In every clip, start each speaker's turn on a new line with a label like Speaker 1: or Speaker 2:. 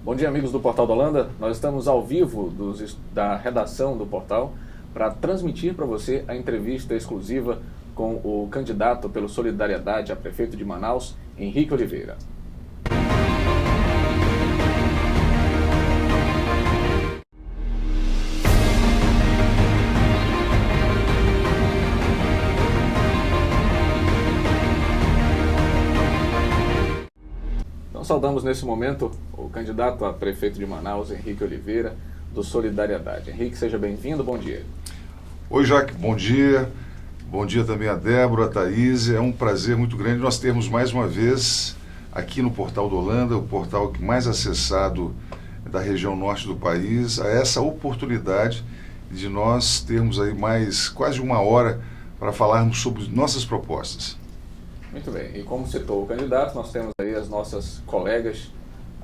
Speaker 1: Bom dia, amigos do Portal da Holanda. Nós estamos ao vivo da redação do portal para transmitir para você a entrevista exclusiva com o candidato pelo Solidariedade a prefeito de Manaus, Henrique Oliveira. Então, saudamos nesse momento o candidato a prefeito de Manaus, Henrique Oliveira, do Solidariedade. Henrique, seja bem-vindo, bom dia.
Speaker 2: Oi, Jaque, bom dia. Bom dia também a Débora, a Thaís. É um prazer muito grande nós termos mais uma vez aqui no Portal da Holanda, o portal mais acessado da região norte do país, a essa oportunidade de nós termos aí mais quase uma hora para falarmos sobre nossas propostas.
Speaker 1: Muito bem, e como citou o candidato, nós temos aí as nossas colegas,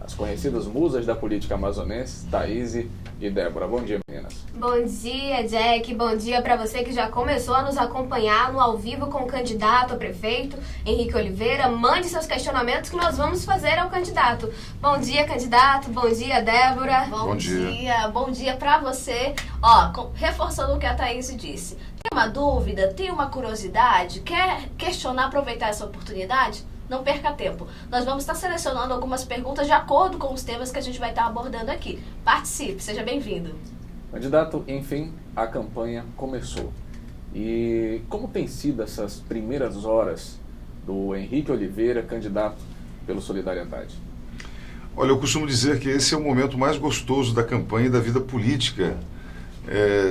Speaker 1: as conhecidas musas da política amazonense, Thaís e Débora. Bom dia, meninas.
Speaker 3: Bom dia, Jack. Bom dia para você que já começou a nos acompanhar no ao vivo com o candidato a prefeito, Henrique Oliveira. Mande seus questionamentos que nós vamos fazer ao candidato. Bom dia, candidato. Bom dia, Débora.
Speaker 2: Bom dia.
Speaker 4: Bom dia para você. Ó, reforçando o que a Thaís disse. Tem uma dúvida, tem uma curiosidade, quer questionar, aproveitar essa oportunidade? Não perca tempo. Nós vamos estar selecionando algumas perguntas de acordo com os temas que a gente vai estar abordando aqui. Participe, seja bem-vindo.
Speaker 1: Candidato, enfim, a campanha começou. E como tem sido essas primeiras horas do Henrique Oliveira, candidato pelo Solidariedade?
Speaker 2: Olha, eu costumo dizer que esse é o momento mais gostoso da campanha e da vida política,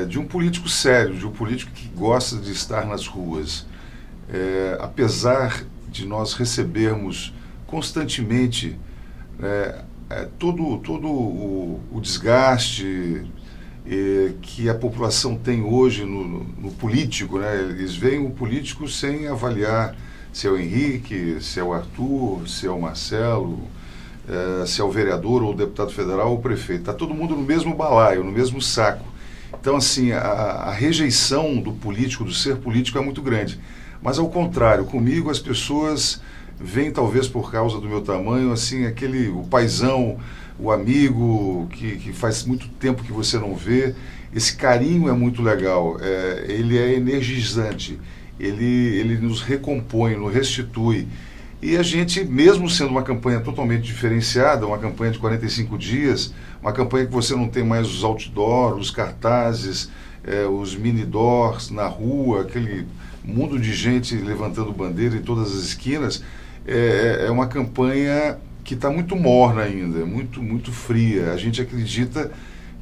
Speaker 2: de um político sério, de um político que gosta de estar nas ruas. Apesar de nós recebermos constantemente todo o desgaste que a população tem hoje no político, né? Eles veem o político sem avaliar se é o Henrique, se é o Arthur, se é o Marcelo, se é o vereador ou o deputado federal ou o prefeito. Está todo mundo no mesmo balaio, no mesmo saco. Então, assim, a rejeição do político, do ser político, é muito grande. Mas, ao contrário, comigo as pessoas veem, talvez por causa do meu tamanho, assim, o paizão, o amigo que faz muito tempo que você não vê. Esse carinho é muito legal, ele é energizante, ele nos recompõe, nos restitui. E a gente, mesmo sendo uma campanha totalmente diferenciada, uma campanha de 45 dias, uma campanha que você não tem mais os outdoors, os cartazes, os mini-doors na rua, aquele mundo de gente levantando bandeira em todas as esquinas, é uma campanha que está muito morna ainda, muito fria. A gente acredita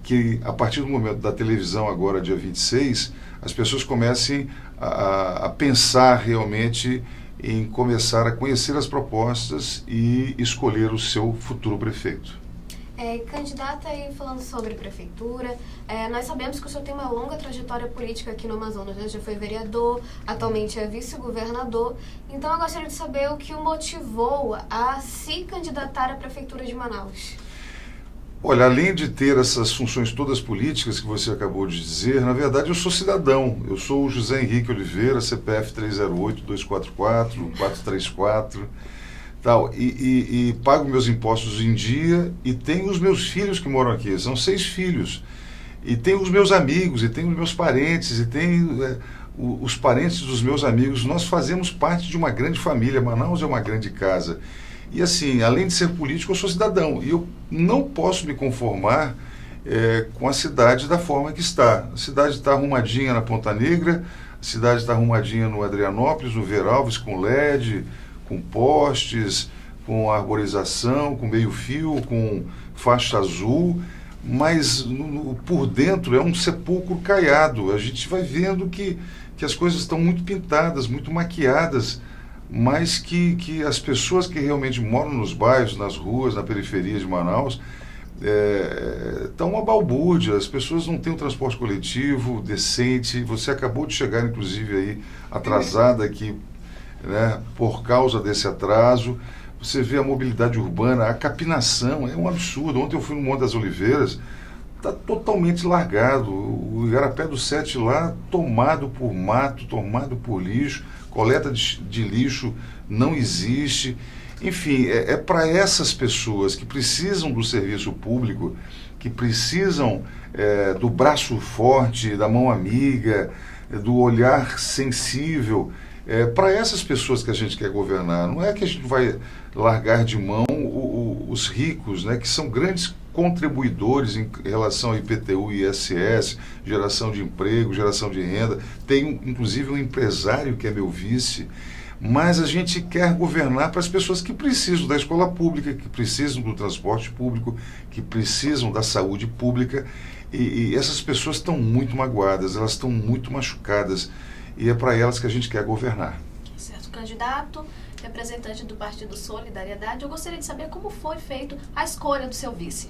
Speaker 2: que a partir do momento da televisão agora, dia 26, as pessoas comecem a pensar realmente em começar a conhecer as propostas e escolher o seu futuro prefeito.
Speaker 3: Candidata, aí falando sobre prefeitura, nós sabemos que o senhor tem uma longa trajetória política aqui no Amazonas, né? Já foi vereador, atualmente é vice-governador. Então eu gostaria de saber o que o motivou a se candidatar à prefeitura de Manaus.
Speaker 2: Olha, além de ter essas funções todas políticas que você acabou de dizer, na verdade eu sou cidadão. Eu sou o José Henrique Oliveira, CPF 308-244-434, tal, e pago meus impostos em dia e tenho os meus filhos que moram aqui, são 6 filhos. E tenho os meus amigos, e tenho os meus parentes, e tenho os parentes dos meus amigos. Nós fazemos parte de uma grande família, Manaus é uma grande casa. E assim, além de ser político, eu sou cidadão. E eu não posso me conformar com a cidade da forma que está. A cidade está arrumadinha na Ponta Negra, a cidade está arrumadinha no Adrianópolis, no Veralves, com LED, com postes, com arborização, com meio-fio, com faixa azul. Mas por dentro é um sepulcro caiado. A gente vai vendo que as coisas estão muito pintadas, muito maquiadas, mas que as pessoas que realmente moram nos bairros, nas ruas, na periferia de Manaus, estão uma balbúrdia. As pessoas não têm um transporte coletivo decente. Você acabou de chegar, inclusive, aí atrasada aqui, né, por causa desse atraso. Você vê a mobilidade urbana, a capinação, é um absurdo. Ontem eu fui no Monte das Oliveiras, está totalmente largado. O Igarapé do Sete lá, tomado por mato, tomado por lixo, coleta de lixo não existe. Enfim, é para essas pessoas que precisam do serviço público, que precisam do braço forte, da mão amiga, do olhar sensível, para essas pessoas que a gente quer governar. Não é que a gente vai largar de mão os ricos, né, que são grandes contribuidores em relação ao IPTU e ISS, geração de emprego, geração de renda. Tem, inclusive, um empresário que é meu vice. Mas a gente quer governar para as pessoas que precisam da escola pública, que precisam do transporte público, que precisam da saúde pública. E essas pessoas estão muito magoadas, elas estão muito machucadas. E é para elas que a gente quer governar.
Speaker 4: Certo, candidato, representante do Partido Solidariedade, eu gostaria de saber como foi feita a escolha do seu vice.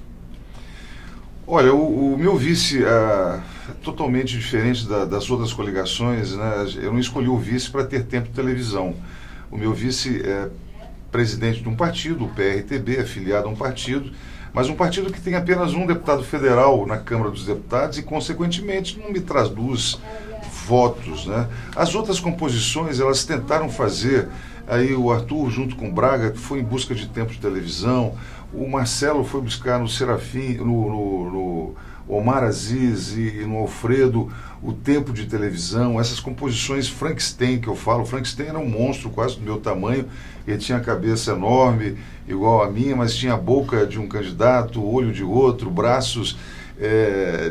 Speaker 2: Olha, o meu vice é totalmente diferente das outras coligações, né? Eu não escolhi o vice para ter tempo de televisão. O meu vice é presidente de um partido, o PRTB, afiliado a um partido, mas um partido que tem apenas um deputado federal na Câmara dos Deputados e, consequentemente, não me traduz votos, né? As outras composições, elas tentaram fazer, aí o Arthur, junto com o Braga, foi em busca de tempo de televisão, o Marcelo foi buscar no Serafim, no Omar Aziz e no Alfredo o tempo de televisão, essas composições Frankenstein que eu falo. Frankenstein era um monstro quase do meu tamanho, ele tinha a cabeça enorme, igual a minha, mas tinha a boca de um candidato, o olho de outro, braços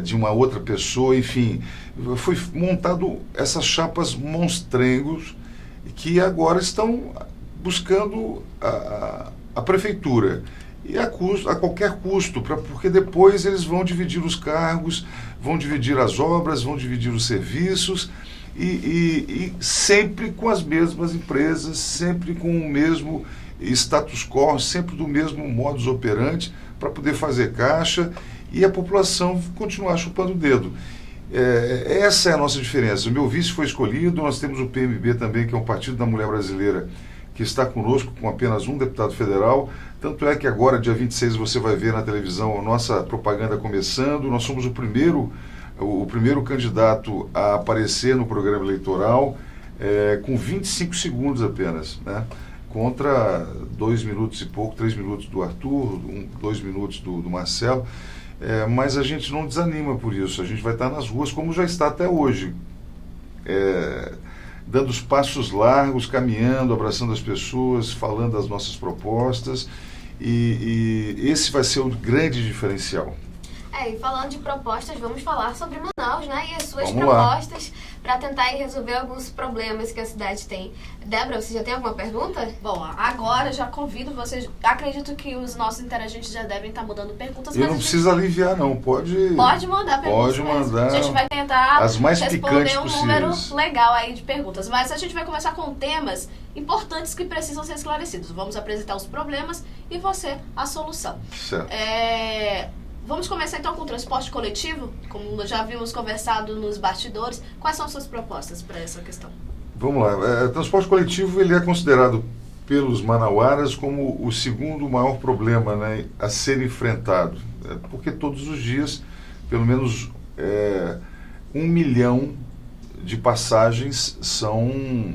Speaker 2: de uma outra pessoa, enfim. Foi montado essas chapas monstrengos que agora estão buscando a prefeitura. E a qualquer custo, porque depois eles vão dividir os cargos, vão dividir as obras, vão dividir os serviços, e sempre com as mesmas empresas, sempre com o mesmo status quo, sempre do mesmo modus operandi, para poder fazer caixa e a população continuar chupando o dedo. Essa é a nossa diferença. O meu vice foi escolhido, nós temos o PMB também, que é um Partido da Mulher Brasileira, que está conosco com apenas um deputado federal. Tanto é que agora, dia 26, você vai ver na televisão a nossa propaganda começando. Nós somos o primeiro candidato a aparecer no programa eleitoral, com 25 segundos apenas, né? Contra 2 minutos e pouco, 3 minutos do Arthur, 2 minutos do Marcelo. Mas a gente não desanima por isso. A gente vai estar nas ruas como já está até hoje. Dando os passos largos, caminhando, abraçando as pessoas, falando das nossas propostas, e esse vai ser o grande diferencial.
Speaker 3: E falando de propostas, vamos falar sobre Manaus, né? E as suas propostas para tentar resolver alguns problemas que a cidade tem. Débora, você já tem alguma pergunta?
Speaker 4: Bom, agora já convido vocês. Acredito que os nossos interagentes já devem estar mudando perguntas.
Speaker 2: Não precisa aliviar, não. Pode
Speaker 4: mandar perguntas.
Speaker 2: Pode mandar.
Speaker 4: A gente vai tentar
Speaker 2: as mais
Speaker 4: responder um número
Speaker 2: possíveis.
Speaker 4: Legal aí de perguntas. Mas a gente vai começar com temas importantes que precisam ser esclarecidos. Vamos apresentar os problemas e você a solução.
Speaker 2: Certo.
Speaker 4: Vamos começar então com o transporte coletivo, como já havíamos conversado nos bastidores. Quais são suas propostas para essa questão?
Speaker 2: Vamos lá. Transporte coletivo, ele é considerado pelos manauaras como o segundo maior problema, né, a ser enfrentado. Porque todos os dias, pelo menos 1 milhão de passagens são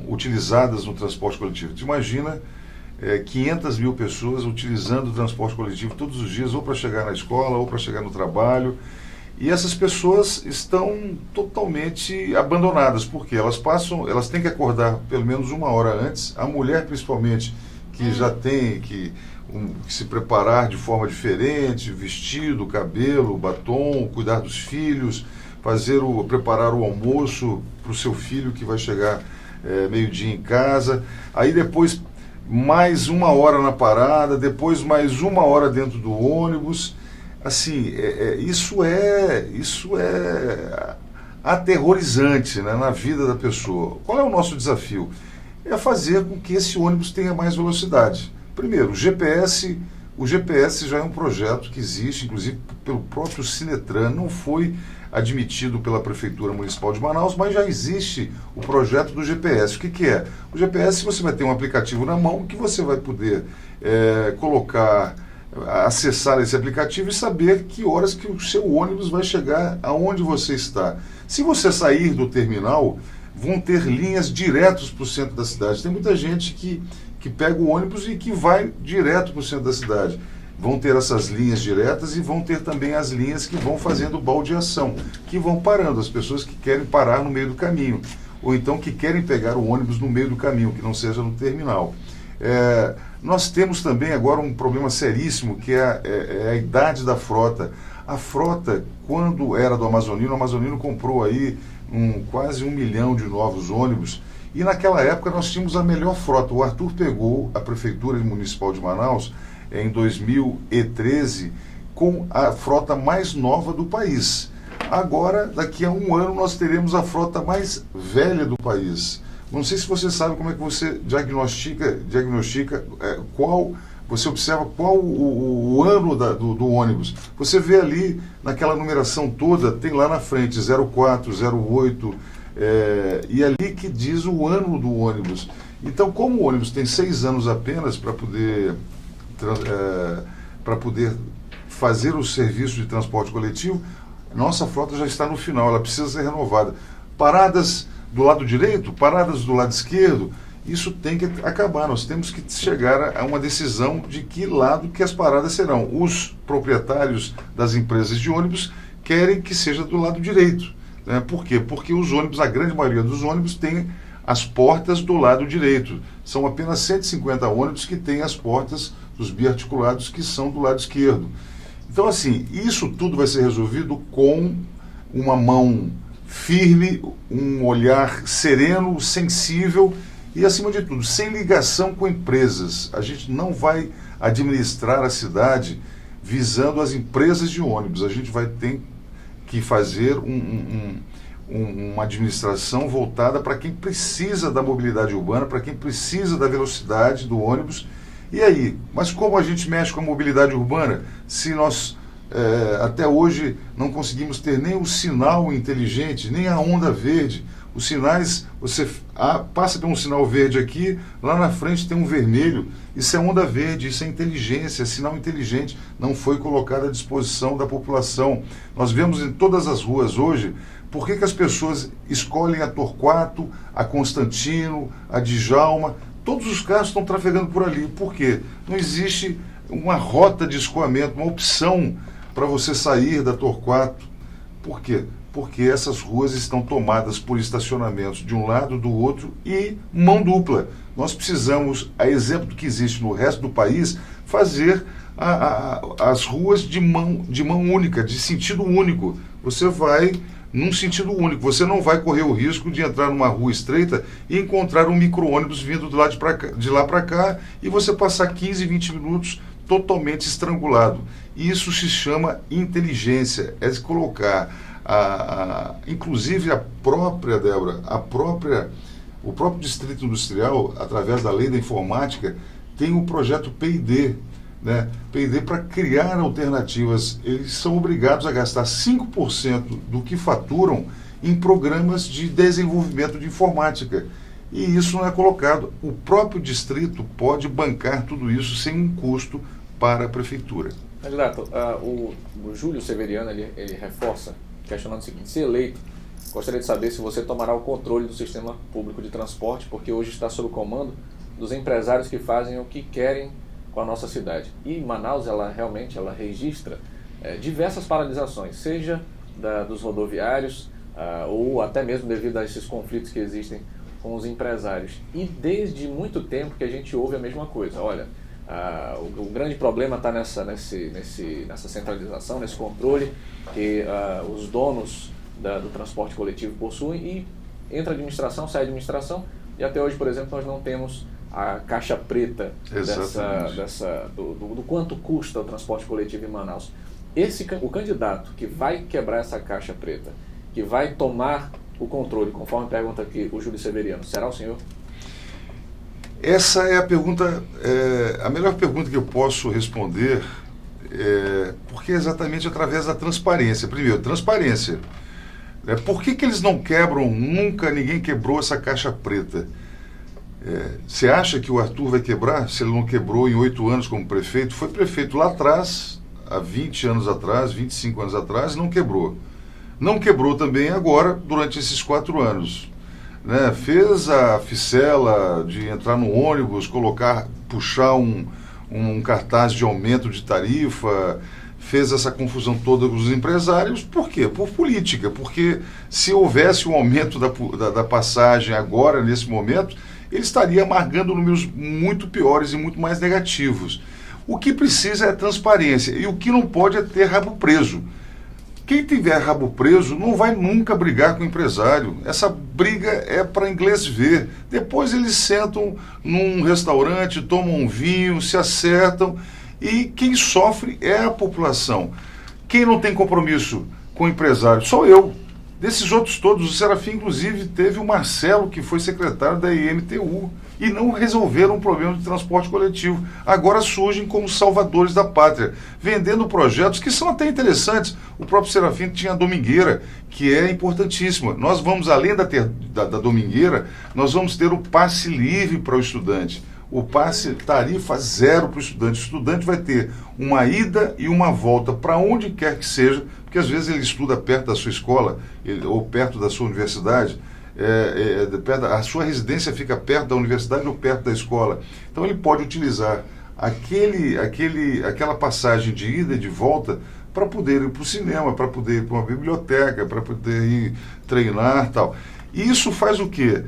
Speaker 2: utilizadas no transporte coletivo. Você imagina 500 mil pessoas utilizando o transporte coletivo todos os dias, ou para chegar na escola, ou para chegar no trabalho. E essas pessoas estão totalmente abandonadas, porque elas têm que acordar pelo menos 1 hora antes. A mulher, principalmente, que já tem que se preparar de forma diferente, vestido, cabelo, batom, cuidar dos filhos, preparar o almoço para o seu filho que vai chegar meio-dia em casa. Aí depois mais 1 hora na parada, depois mais 1 hora dentro do ônibus. Assim, isso é aterrorizante, né, na vida da pessoa. Qual é o nosso desafio? É fazer com que esse ônibus tenha mais velocidade. Primeiro, o GPS já é um projeto que existe, inclusive pelo próprio Sinetran, não foi admitido pela Prefeitura Municipal de Manaus, mas já existe o projeto do GPS. O que é? O GPS, você vai ter um aplicativo na mão que você vai poder acessar esse aplicativo e saber que horas que o seu ônibus vai chegar aonde você está. Se você sair do terminal, vão ter linhas diretas para o centro da cidade. Tem muita gente que que pega o ônibus e que vai direto para o centro da cidade. Vão ter essas linhas diretas e vão ter também as linhas que vão fazendo baldeação, que vão parando as pessoas que querem parar no meio do caminho, ou então que querem pegar o ônibus no meio do caminho, que não seja no terminal. Nós temos também agora um problema seríssimo, que é a idade da frota. A frota, quando era do Amazonino, o Amazonino comprou aí quase 1 milhão de novos ônibus, e naquela época nós tínhamos a melhor frota. O Arthur pegou a Prefeitura Municipal de Manaus em 2013 com a frota mais nova do país. Agora, daqui a 1 ano, nós teremos a frota mais velha do país. Não sei se você sabe como é que você diagnostica você observa qual o ano do ônibus. Você vê ali, naquela numeração toda, tem lá na frente 04, 08, e ali que diz o ano do ônibus. Então, como o ônibus tem 6 anos apenas para poder fazer o serviço de transporte coletivo, nossa frota já está no final, ela precisa ser renovada. Paradas do lado direito, paradas do lado esquerdo, isso tem que acabar. Nós temos que chegar a uma decisão de que lado que as paradas serão. Os proprietários das empresas de ônibus querem que seja do lado direito. Né? Por quê? Porque os ônibus, a grande maioria dos ônibus, tem as portas do lado direito. São apenas 150 ônibus que têm as portas dos biarticulados que são do lado esquerdo. Então, assim, isso tudo vai ser resolvido com uma mão firme, um olhar sereno, sensível e, acima de tudo, sem ligação com empresas. A gente não vai administrar a cidade visando as empresas de ônibus. A gente vai ter que fazer uma administração voltada para quem precisa da mobilidade urbana, para quem precisa da velocidade do ônibus. E aí? Mas como a gente mexe com a mobilidade urbana se nós até hoje não conseguimos ter nem o sinal inteligente, nem a onda verde? Os sinais, você passa por um sinal verde aqui, lá na frente tem um vermelho. Isso é onda verde, isso é inteligência, é sinal inteligente, não foi colocado à disposição da população. Nós vemos em todas as ruas hoje, por que as pessoas escolhem a Torquato, a Constantino, a Djalma? Todos os carros estão trafegando por ali. Por quê? Não existe uma rota de escoamento, uma opção para você sair da Torquato. Por quê? Porque essas ruas estão tomadas por estacionamentos de um lado, do outro e mão dupla. Nós precisamos, a exemplo do que existe no resto do país, fazer as ruas de mão única, de sentido único. Você vai num sentido único. Você não vai correr o risco de entrar numa rua estreita e encontrar um micro-ônibus vindo de lá para cá e você passar 15, 20 minutos totalmente estrangulado. Isso se chama inteligência, é de colocar, inclusive a própria, Débora, o próprio Distrito Industrial, através da lei da informática, tem o projeto P&D, né? P&D para criar alternativas. Eles são obrigados a gastar 5% do que faturam em programas de desenvolvimento de informática. E isso não é colocado. O próprio distrito pode bancar tudo isso sem um custo para a prefeitura.
Speaker 1: Candidato, o Júlio Severiano ele reforça, questionando o seguinte: se eleito, gostaria de saber se você tomará o controle do sistema público de transporte, porque hoje está sob o comando dos empresários que fazem o que querem com a nossa cidade. E Manaus, ela registra diversas paralisações, seja dos rodoviários, ou até mesmo devido a esses conflitos que existem com os empresários. E desde muito tempo que a gente ouve a mesma coisa. Olha, o grande problema está nessa centralização, nesse controle que os donos do transporte coletivo possuem, e entra a administração, sai a administração, e até hoje, por exemplo, nós não temos a caixa preta do quanto custa o transporte coletivo em Manaus. O candidato que vai quebrar essa caixa preta, que vai tomar o controle, conforme pergunta aqui o Júlio Severiano, será o senhor?
Speaker 2: Essa é a pergunta, a melhor pergunta que eu posso responder, porque é exatamente através da transparência. Primeiro, transparência. Por que eles não quebram? Nunca ninguém quebrou essa caixa preta. Você acha que o Arthur vai quebrar? Se ele não quebrou em 8 anos como prefeito, foi prefeito lá atrás, há 20 anos atrás, 25 anos atrás, e não quebrou. Não quebrou também agora, durante esses 4 anos. né? Fez a ficela de entrar no ônibus, puxar um cartaz de aumento de tarifa, fez essa confusão toda com os empresários. Por quê? Por política, porque se houvesse um aumento da passagem agora, nesse momento, ele estaria amargando números muito piores e muito mais negativos. O que precisa é transparência, e o que não pode é ter rabo preso. Quem tiver rabo preso não vai nunca brigar com o empresário. Essa briga é para inglês ver. Depois eles sentam num restaurante, tomam um vinho, se acertam, e quem sofre é a população. Quem não tem compromisso com o empresário? Sou eu. Desses outros todos, o Serafim, inclusive, teve o Marcelo, que foi secretário da IMTU, e não resolveram o problema de transporte coletivo. Agora surgem como salvadores da pátria, vendendo projetos que são até interessantes. O próprio Serafim tinha a Domingueira, que é importantíssima. Nós vamos, além da Domingueira, nós vamos ter o passe livre para o estudante. O passe tarifa zero para o estudante. O estudante vai ter uma ida e uma volta para onde quer que seja, porque às vezes ele estuda perto da sua escola ou perto da sua universidade, a sua residência fica perto da universidade ou perto da escola. Então ele pode utilizar aquela passagem de ida e de volta para poder ir para o cinema, para poder ir para uma biblioteca, para poder ir treinar, tal. E isso faz o quê?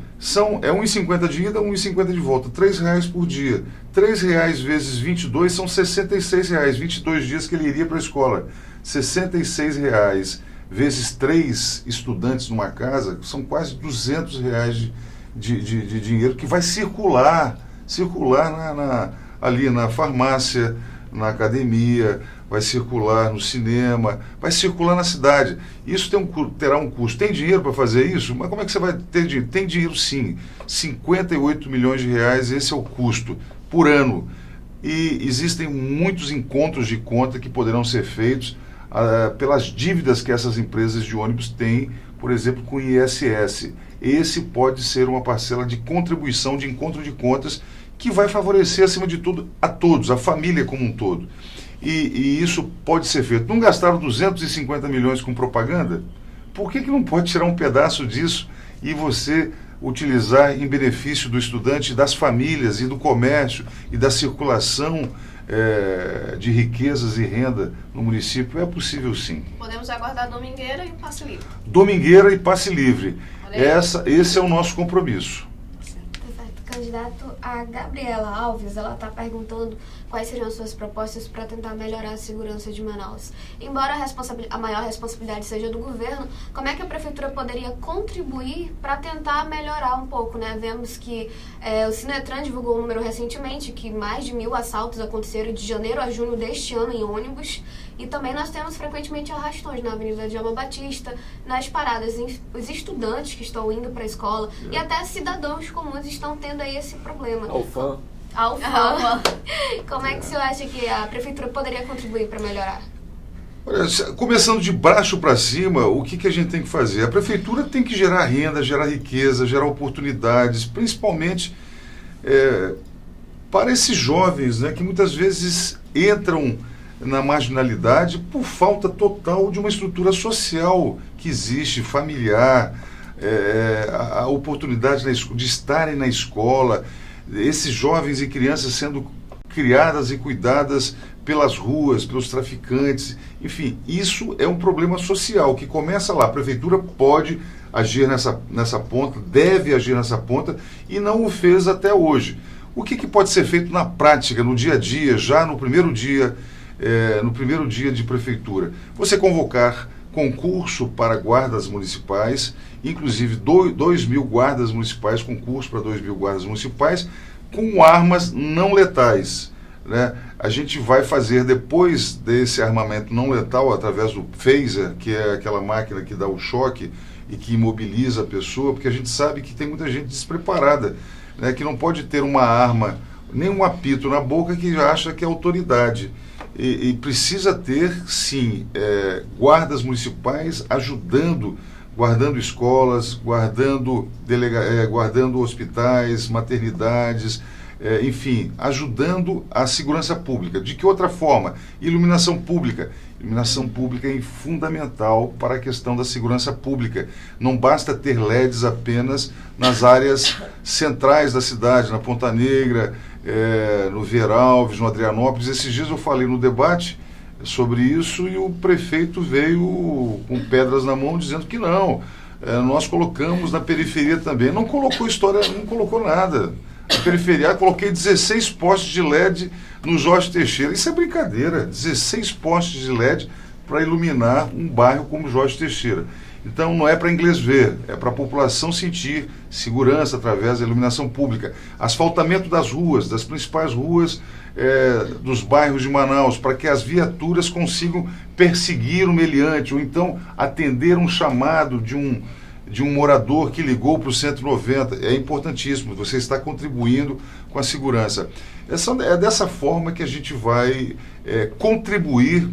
Speaker 2: É R$ 1,50 de ida, R$ 1,50 de volta, R$ 3 por dia. R$ 3 vezes 22 são R$ 66, 22 dias que ele iria para a escola. R$ 66 vezes 3 estudantes numa casa, são quase R$ 200 de dinheiro que vai circular ali na farmácia, na academia, vai circular no cinema, vai circular na cidade. Isso terá um custo. Tem dinheiro para fazer isso? Mas como é que você vai ter dinheiro? Tem dinheiro sim. 58 milhões de reais, esse é o custo por ano. E existem muitos encontros de conta que poderão ser feitos pelas dívidas que essas empresas de ônibus têm, por exemplo, com o ISS. Esse pode ser uma parcela de contribuição, de encontro de contas, que vai favorecer, acima de tudo, a todos, a família como um todo. E isso pode ser feito. Não gastaram 250 milhões com propaganda? Por que não pode tirar um pedaço disso e você utilizar em benefício do estudante, das famílias e do comércio e da circulação de riquezas e renda no município? É possível sim.
Speaker 4: Podemos aguardar Domingueira e passe livre.
Speaker 2: Domingueira e passe livre. Esse é o nosso compromisso.
Speaker 3: Candidato, a Gabriela Alves, ela está perguntando quais seriam as suas propostas para tentar melhorar a segurança de Manaus. Embora a maior responsabilidade seja do governo, como é que a prefeitura poderia contribuir para tentar melhorar um pouco, né? Vemos que o Sinetran divulgou um número recentemente que mais de 1.000 assaltos aconteceram de janeiro a junho deste ano em ônibus. E também nós temos frequentemente arrastões na Avenida Djalma Batista, nas paradas. Os estudantes que estão indo para a escola e até cidadãos comuns estão tendo aí esse problema.
Speaker 1: Alfã.
Speaker 3: Como é que o senhor acha que a prefeitura poderia contribuir para melhorar?
Speaker 2: Olha, começando de baixo para cima, o que a gente tem que fazer? A prefeitura tem que gerar renda, gerar riqueza, gerar oportunidades, principalmente para esses jovens, né, que muitas vezes entram na marginalidade por falta total de uma estrutura social que existe, familiar, a oportunidade de estarem na escola, esses jovens e crianças sendo criadas e cuidadas pelas ruas, pelos traficantes, enfim, isso é um problema social que começa lá. A prefeitura pode agir nessa ponta, deve agir nessa ponta e não o fez até hoje. O que pode ser feito na prática, no dia a dia, já no primeiro dia de prefeitura? Você convocar concurso para guardas municipais, inclusive 2.000 guardas municipais, concurso para 2.000 guardas municipais, com armas não letais, né? A gente vai fazer, depois desse armamento não letal, através do phaser, que é aquela máquina que dá o choque e que imobiliza a pessoa, porque a gente sabe que tem muita gente despreparada, né, que não pode ter uma arma, nem um apito na boca, que acha que é autoridade. E precisa ter, sim, guardas municipais guardando escolas, guardando hospitais, maternidades, enfim, ajudando a segurança pública. De que outra forma? Iluminação pública. Iluminação pública é fundamental para a questão da segurança pública. Não basta ter LEDs apenas nas áreas centrais da cidade, na Ponta Negra, no Veralves, no Adrianópolis. Esses dias eu falei no debate sobre isso e o prefeito veio com pedras na mão dizendo que não. Nós colocamos na periferia também. Não colocou história, não colocou nada. Na periferia, coloquei 16 postes de LED no Jorge Teixeira. Isso é brincadeira, 16 postes de LED para iluminar um bairro como Jorge Teixeira. Então não é para inglês ver, é para a população sentir segurança através da iluminação pública. Asfaltamento das ruas, das principais ruas dos bairros de Manaus, para que as viaturas consigam perseguir o meliante, ou então atender um chamado de um morador que ligou para o 190. É importantíssimo, você está contribuindo com a segurança. É dessa forma que a gente vai contribuir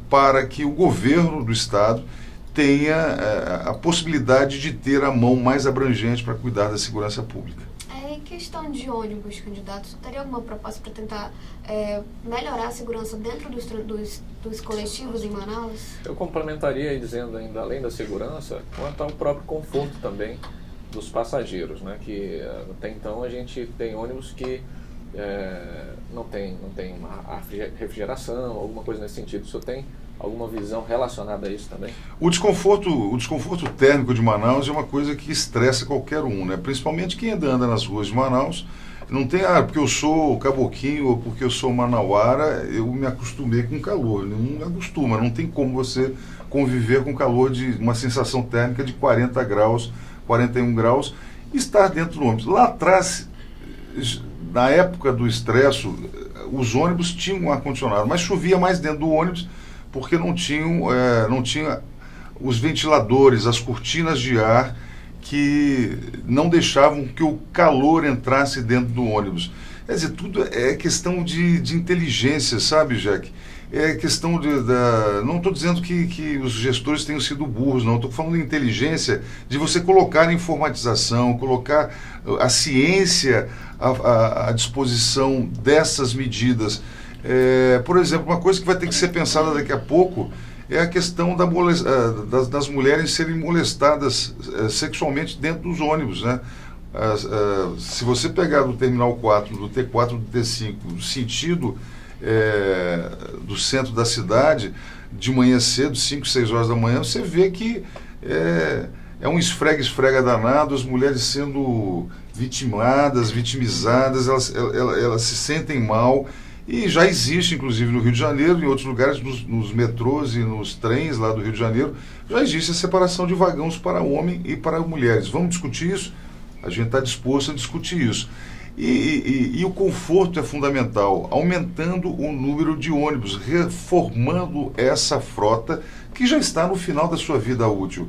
Speaker 2: para que o governo do Estado tenha a possibilidade de ter a mão mais abrangente para cuidar da segurança pública.
Speaker 3: Em questão de ônibus, candidato, teria alguma proposta para tentar melhorar a segurança dentro dos coletivos em Manaus?
Speaker 1: Eu complementaria aí dizendo ainda, além da segurança, quanto ao próprio conforto também dos passageiros, né? Que até então a gente tem ônibus que não tem uma refrigeração, alguma coisa nesse sentido. O senhor tem alguma visão relacionada a isso também?
Speaker 2: O desconforto térmico de Manaus é uma coisa que estressa qualquer um, né? Principalmente quem anda nas ruas de Manaus. Não tem, porque eu sou caboquinho ou porque eu sou manauara, eu me acostumei com calor. Não acostuma, não tem como você conviver com calor de uma sensação térmica de 40 graus, 41 graus, e estar dentro do ônibus. Lá atrás, na época do estresso, os ônibus tinham um ar-condicionado, mas chovia mais dentro do ônibus, porque não tinha os ventiladores, as cortinas de ar que não deixavam que o calor entrasse dentro do ônibus. Quer dizer, tudo é questão de inteligência, sabe, Jack? É questão não estou dizendo que os gestores tenham sido burros, não. Estou falando de inteligência, de você colocar a informatização, colocar a ciência à disposição dessas medidas. Por exemplo, uma coisa que vai ter que ser pensada daqui a pouco é a questão das mulheres serem molestadas sexualmente dentro dos ônibus, né? Se você pegar do Terminal 4, do T4, do T5, no sentido do centro da cidade, de manhã cedo, 5, 6 horas da manhã, você vê que é um esfrega-esfrega danado, as mulheres sendo vitimizadas, elas se sentem mal. E já existe, inclusive, no Rio de Janeiro, em outros lugares, nos metrôs e nos trens lá do Rio de Janeiro, já existe a separação de vagões para homem e para mulheres. Vamos discutir isso? A gente está disposto a discutir isso. E o conforto é fundamental, aumentando o número de ônibus, reformando essa frota que já está no final da sua vida útil.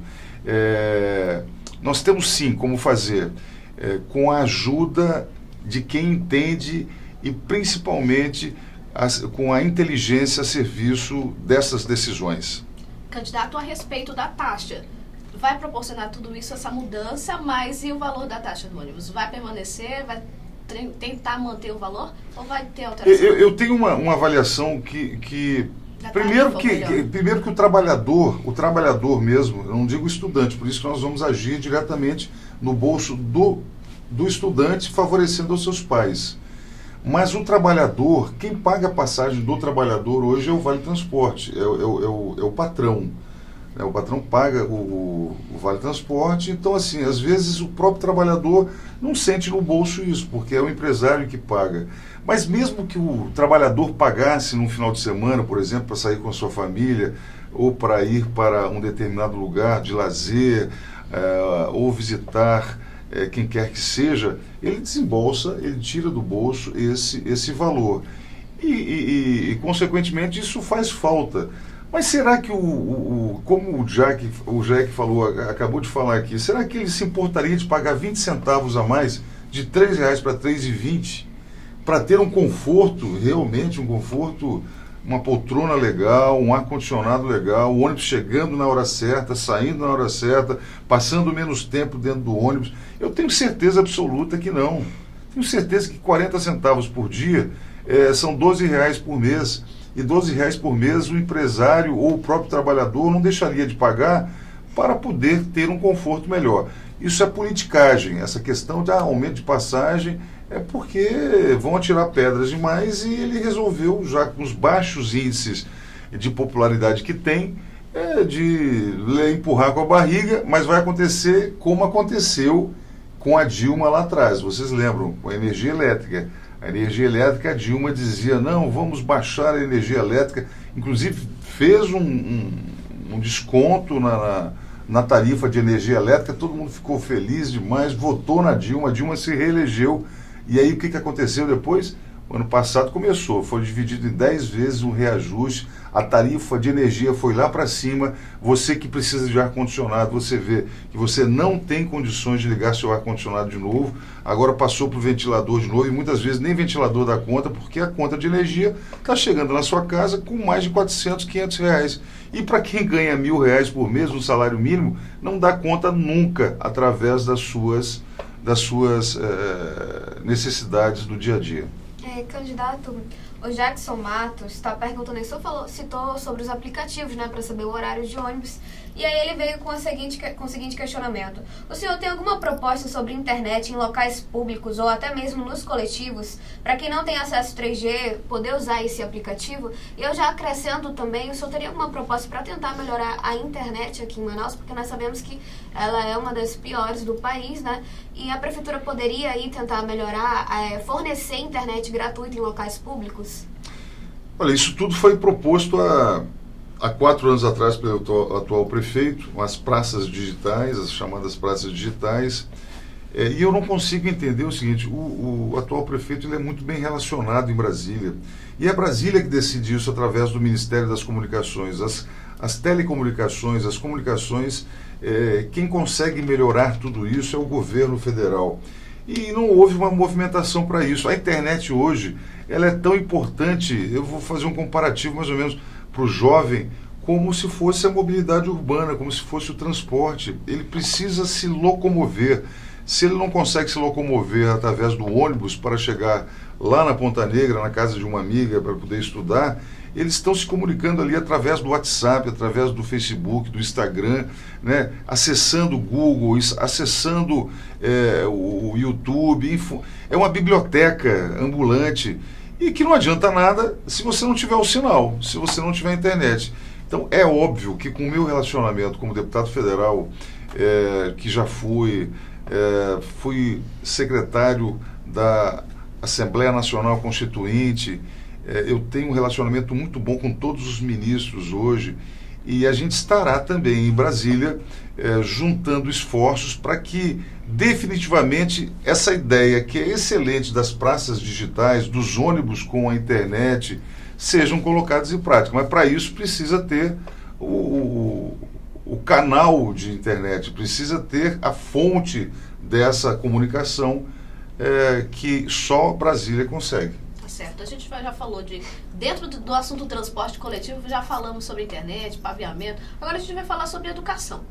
Speaker 2: Nós temos sim como fazer, com a ajuda de quem entende e principalmente com a inteligência a serviço dessas decisões.
Speaker 4: Candidato, a respeito da taxa, vai proporcionar tudo isso, essa mudança, mas e o valor da taxa do ônibus? Vai permanecer, vai tentar manter o valor ou vai ter alteração?
Speaker 2: Eu tenho uma avaliação que primeiro que o trabalhador mesmo, eu não digo estudante, por isso que nós vamos agir diretamente no bolso do estudante, favorecendo os seus pais. Mas o trabalhador, quem paga a passagem do trabalhador hoje é o Vale Transporte, é o patrão. O patrão paga o Vale Transporte, então assim, às vezes o próprio trabalhador não sente no bolso isso, porque é o empresário que paga. Mas mesmo que o trabalhador pagasse num final de semana, por exemplo, para sair com a sua família, ou para ir para um determinado lugar de lazer, ou visitar quem quer que seja, ele desembolsa, ele tira do bolso esse valor. E consequentemente, isso faz falta. Mas será que, como o Jack falou, acabou de falar aqui, será que ele se importaria de pagar 20 centavos a mais, de R$ 3,00 para R$ 3,20, para ter um conforto, realmente um conforto, uma poltrona legal, um ar-condicionado legal, o ônibus chegando na hora certa, saindo na hora certa, passando menos tempo dentro do ônibus? Eu tenho certeza absoluta que não. Tenho certeza que 40 centavos por dia são R$ 12,00 por mês. e R$ 12 por mês o empresário ou o próprio trabalhador não deixaria de pagar para poder ter um conforto melhor. Isso é politicagem, essa questão de aumento de passagem é porque vão atirar pedras demais e ele resolveu, já com os baixos índices de popularidade que tem, de empurrar com a barriga, mas vai acontecer como aconteceu com a Dilma lá atrás. Vocês lembram, com a energia elétrica. A energia elétrica, a Dilma dizia, não, vamos baixar a energia elétrica. Inclusive, fez um desconto na tarifa de energia elétrica, todo mundo ficou feliz demais, votou na Dilma, a Dilma se reelegeu. E aí, o que aconteceu depois? O ano passado foi dividido em 10 vezes um reajuste, a tarifa de energia foi lá para cima, você que precisa de ar-condicionado, você vê que você não tem condições de ligar seu ar-condicionado de novo, agora passou para o ventilador de novo, e muitas vezes nem ventilador dá conta, porque a conta de energia está chegando na sua casa com mais de 400, 500 reais. E para quem ganha R$ 1.000 por mês, um salário mínimo, não dá conta nunca através das suas necessidades do dia a dia.
Speaker 3: Candidato, o Jackson Matos está perguntando, ele citou sobre os aplicativos, né, para saber o horário de ônibus, e aí ele veio com o seguinte questionamento. O senhor tem alguma proposta sobre internet em locais públicos ou até mesmo nos coletivos, para quem não tem acesso 3G poder usar esse aplicativo? E eu já acrescento também, o senhor teria alguma proposta para tentar melhorar a internet aqui em Manaus, porque nós sabemos que ela é uma das piores do país, né? E a prefeitura poderia aí tentar melhorar, fornecer internet gratuita em locais públicos?
Speaker 2: Olha, isso tudo foi proposto há 4 anos atrás pelo atual prefeito, as praças digitais, as chamadas praças digitais, e eu não consigo entender o seguinte, o atual prefeito ele é muito bem relacionado em Brasília, e é Brasília que decide isso através do Ministério das Comunicações, as telecomunicações, as comunicações, quem consegue melhorar tudo isso é o governo federal. E não houve uma movimentação para isso. A internet hoje, ela é tão importante, eu vou fazer um comparativo mais ou menos para o jovem, como se fosse a mobilidade urbana, como se fosse o transporte. Ele precisa se locomover. Se ele não consegue se locomover através do ônibus para chegar lá na Ponta Negra, na casa de uma amiga, para poder estudar, eles estão se comunicando ali através do WhatsApp, através do Facebook, do Instagram, né? Acessando o Google, acessando o YouTube. É uma biblioteca ambulante e que não adianta nada se você não tiver o sinal, se você não tiver a internet. Então é óbvio que com o meu relacionamento como deputado federal, que já fui secretário da Assembleia Nacional Constituinte, eu tenho um relacionamento muito bom com todos os ministros hoje, e a gente estará também em Brasília juntando esforços para que definitivamente essa ideia que é excelente das praças digitais, dos ônibus com a internet, sejam colocadas em prática. Mas para isso precisa ter o canal de internet, precisa ter a fonte dessa comunicação que só Brasília consegue.
Speaker 4: Certo, a gente já falou dentro do assunto transporte coletivo, já falamos sobre internet, paviamento, agora a gente vai falar sobre educação.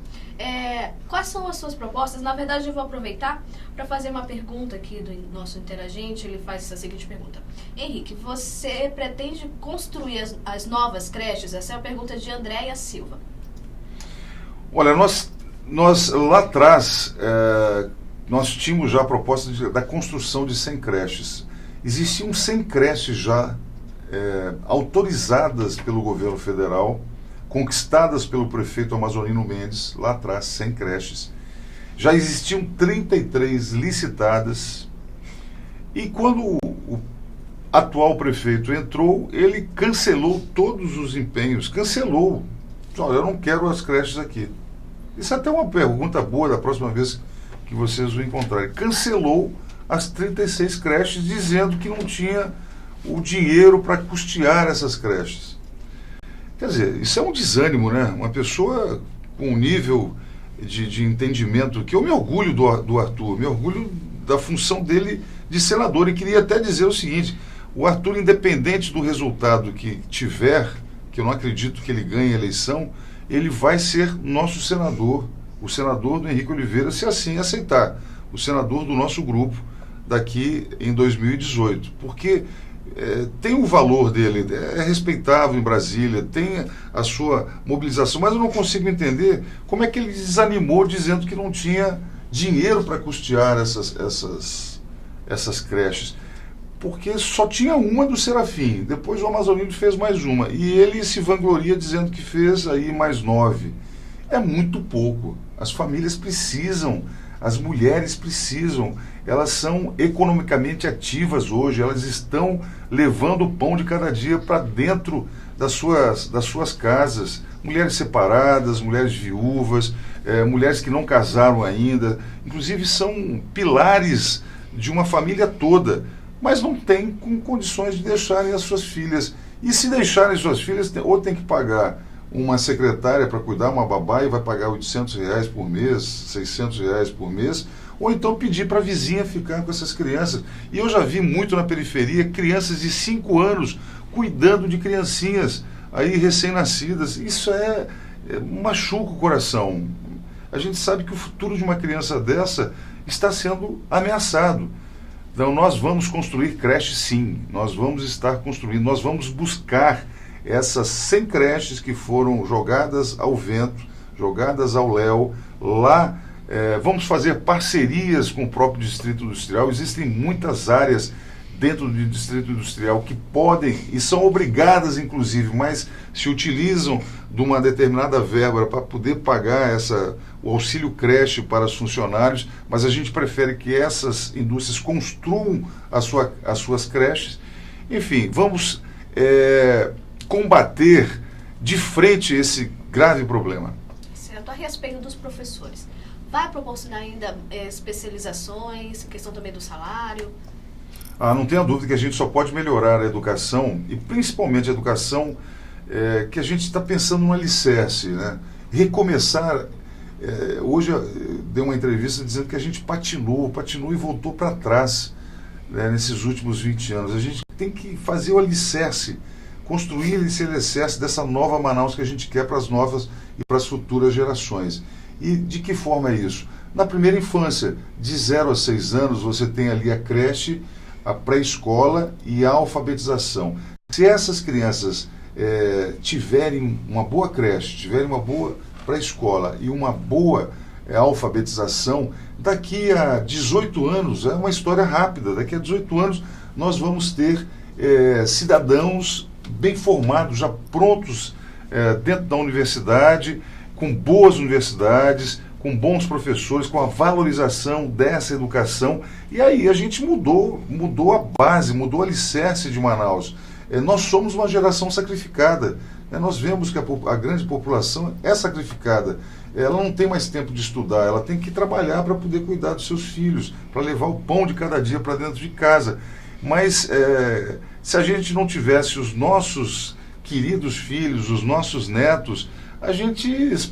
Speaker 4: Quais são as suas propostas? Na verdade, eu vou aproveitar para fazer uma pergunta aqui do nosso interagente, ele faz essa seguinte pergunta. Henrique, você pretende construir as novas creches? Essa é a pergunta de Andréia Silva.
Speaker 2: Olha, nós lá atrás, nós tínhamos já a proposta da construção de 100 creches. Existiam 100 creches já autorizadas pelo governo federal, conquistadas pelo prefeito Amazonino Mendes, lá atrás, 100 creches. Já existiam 33 licitadas, e quando o atual prefeito entrou, ele cancelou todos os empenhos, cancelou. Olha, eu não quero as creches aqui. Isso é até uma pergunta boa da próxima vez que vocês o encontrarem. Cancelou as 36 creches, dizendo que não tinha o dinheiro para custear essas creches. Quer dizer, isso é um desânimo, né? Uma pessoa com um nível de entendimento, que eu me orgulho do Arthur, me orgulho da função dele de senador, e queria até dizer o seguinte, o Arthur, independente do resultado que tiver, que eu não acredito que ele ganhe a eleição, ele vai ser nosso senador, o senador do Henrique Oliveira, se assim aceitar, o senador do nosso grupo, daqui em 2018, porque tem o valor dele, é respeitável em Brasília, tem a sua mobilização, mas eu não consigo entender como é que ele desanimou dizendo que não tinha dinheiro para custear essas creches. Porque só tinha uma do Serafim, depois o Amazonino fez mais uma, e ele se vangloria dizendo que fez aí mais 9. É muito pouco. As famílias precisam, as mulheres precisam, elas são economicamente ativas hoje, elas estão levando o pão de cada dia para dentro das suas casas. Mulheres separadas, mulheres viúvas, mulheres que não casaram ainda, inclusive são pilares de uma família toda, mas não têm condições de deixarem as suas filhas. E se deixarem suas filhas, ou tem que pagar uma secretária para cuidar, uma babá, e vai pagar R$800 por mês, R$600 por mês, ou então pedir para a vizinha ficar com essas crianças. E eu já vi muito na periferia crianças de 5 anos cuidando de criancinhas aí recém-nascidas. Isso machuca o coração. A gente sabe que o futuro de uma criança dessa está sendo ameaçado. Então nós vamos construir creches, sim, nós vamos estar construindo, nós vamos buscar essas 100 creches que foram jogadas ao vento, jogadas ao léu, lá vamos fazer parcerias com o próprio Distrito Industrial. Existem muitas áreas dentro do Distrito Industrial que podem e são obrigadas, inclusive, mas se utilizam de uma determinada verba para poder pagar o auxílio creche para os funcionários, mas a gente prefere que essas indústrias construam as suas creches. Enfim, vamos combater de frente esse grave problema.
Speaker 4: Certo. A respeito dos professores, vai proporcionar ainda especializações, questão também do salário?
Speaker 2: Não tenha dúvida que a gente só pode melhorar a educação, e principalmente a educação que a gente está pensando no alicerce, né? Recomeçar. Hoje eu dei uma entrevista dizendo que a gente patinou e voltou para trás, né, nesses últimos 20 anos. A gente tem que fazer o alicerce, construir esse alicerce dessa nova Manaus que a gente quer para as novas e para as futuras gerações. E de que forma é isso? Na primeira infância, de 0 a 6 anos, você tem ali a creche, a pré-escola e a alfabetização. Se essas crianças tiverem uma boa creche, tiverem uma boa pré-escola e uma boa alfabetização, daqui a 18 anos, é uma história rápida, daqui a 18 anos nós vamos ter cidadãos bem formados, já prontos dentro da universidade, com boas universidades, com bons professores, com a valorização dessa educação. E aí a gente mudou a base, mudou o alicerce de Manaus. Nós somos uma geração sacrificada. Nós vemos que a grande população é sacrificada. Ela não tem mais tempo de estudar, ela tem que trabalhar para poder cuidar dos seus filhos, para levar o pão de cada dia para dentro de casa. Mas se a gente não tivesse os nossos queridos filhos, os nossos netos, a gente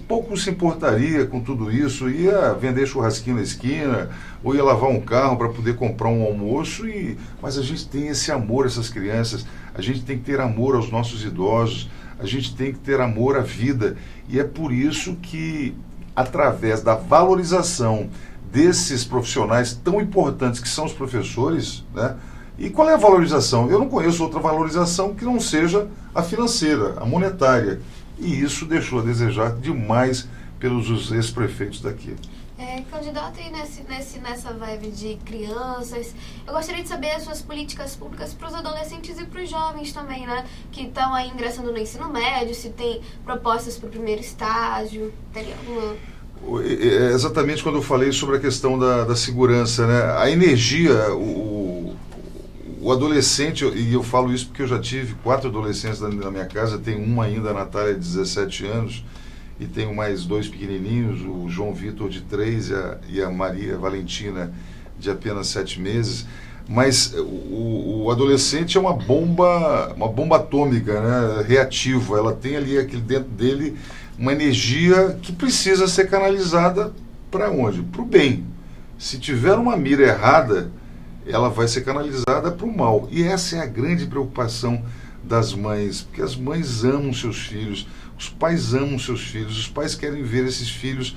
Speaker 2: pouco se importaria com tudo isso, ia vender churrasquinho na esquina, ou ia lavar um carro para poder comprar um almoço, mas a gente tem esse amor a essas crianças, a gente tem que ter amor aos nossos idosos, a gente tem que ter amor à vida, e é por isso que, através da valorização desses profissionais tão importantes que são os professores, né? E qual é a valorização? Eu não conheço outra valorização que não seja a financeira, a monetária. E isso deixou a desejar demais pelos ex-prefeitos daqui.
Speaker 3: Candidato, aí nessa vibe de crianças, eu gostaria de saber as suas políticas públicas para os adolescentes e para os jovens também, né? Que estão aí ingressando no ensino médio, se tem propostas para o primeiro estágio, teria alguma...
Speaker 2: Exatamente quando eu falei sobre a questão da segurança, né? A energia, o adolescente, e eu falo isso porque eu já tive 4 adolescentes na minha casa, tenho uma ainda, a Natália, de 17 anos, e tenho mais 2 pequenininhos, o João Vitor, de 3, e a Maria Valentina, de apenas 7 meses. Mas o adolescente é uma bomba atômica, né, reativa. Ela tem ali dentro dele uma energia que precisa ser canalizada para onde? Para o bem. Se tiver uma mira errada, ela vai ser canalizada para o mal. E essa é a grande preocupação das mães, porque as mães amam seus filhos, os pais amam seus filhos, os pais querem ver esses filhos